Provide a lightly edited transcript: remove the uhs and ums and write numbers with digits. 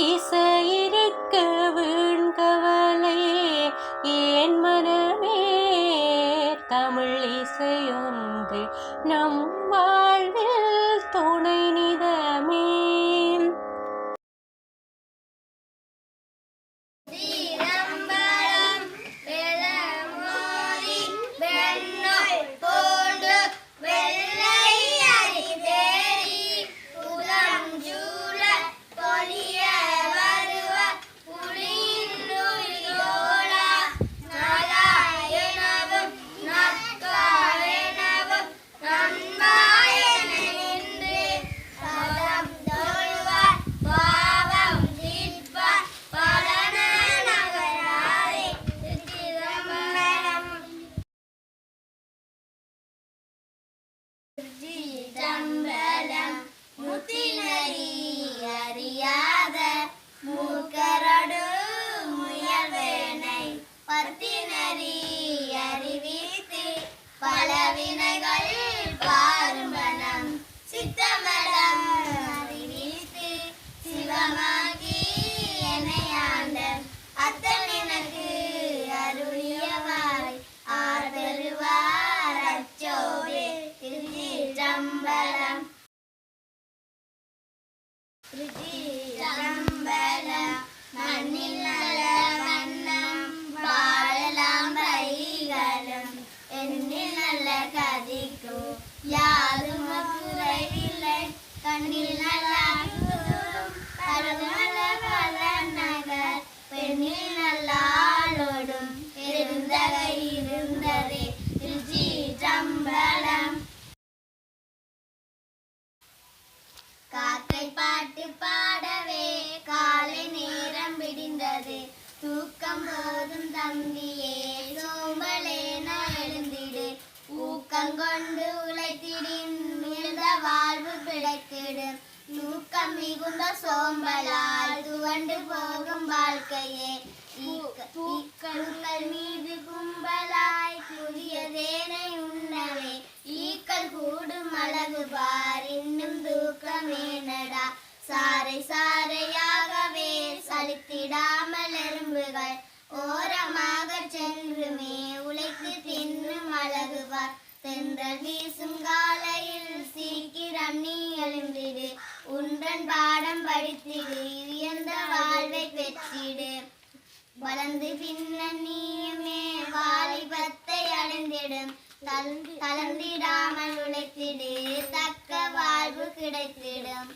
இசையிருக்க வீண்கவலை ஏன் மனமே தமிழ் இசையொன்று நம் வாழ்வில் துணை நிதமே. சிற்றம்பலம் முத்தினரி அறியாத மூக்கரடு முயல்வேனை பத்தினரி அறிவித்து பலவினைகள் பாருமனம் சித்தமலம் அறிவித்து சிவமாகி என்னையாண்ட அத்தன் எனக்கு அருளியவாய் ஆதருவார் அச்சோவே. திருச்சிற்றம்பலம். திருச்சிற்றம்பலம். மண்ணில் நல்ல வண்ணம் வாழலாம் வைகளும் எண்ணில் நல்ல கதிக்கும் யாரும் குறைவில்லை கண்ணில் நல்ல நல்ல பல நகர் பெண்ணில் நல்ல ஆளோடும் இருந்தகை இருந்ததே. திருச்சிற்றம்பலம். காக்கை பாட்டு பாடவே காலை நேரம் விடிந்தது தூக்கம் போதும் தம்பியே சோம்பலேன எழுந்திடு ஊக்கங்கொண்டு உழைத்திடின் மிகுந்த வாழ்வு பிழைத்திடும் ஊக்கம் மிகுந்த சோம்பலால் துவண்டு போகும் வாழ்க்கையே. பூக்கள் மீது கும்பலாய் புதியதேனை உண்ணவே ஈக்கள் கூடும் அழகு பார் இன்னும் தூக்கமேனடா. சாறை சாறையாகவே சலித்திடாமல் எறும்புகள் ஓரமாக சென்றுமே உழைத்து தின்னும் அழகு பார். தென்றல் வீசும் காலையில் சீக்கிரம் நீ எழுந்திடு உன்றன் பாடம் படித்திடு உயர்ந்த வாழ்வை பெற்றிடு வளர்ந்து பின்ன நீயுமே வாலிபத்தை அடைந்திடும் கலந்திடாமல் உழைத்திடு தக்க வாழ்வு கிடைத்திடும்.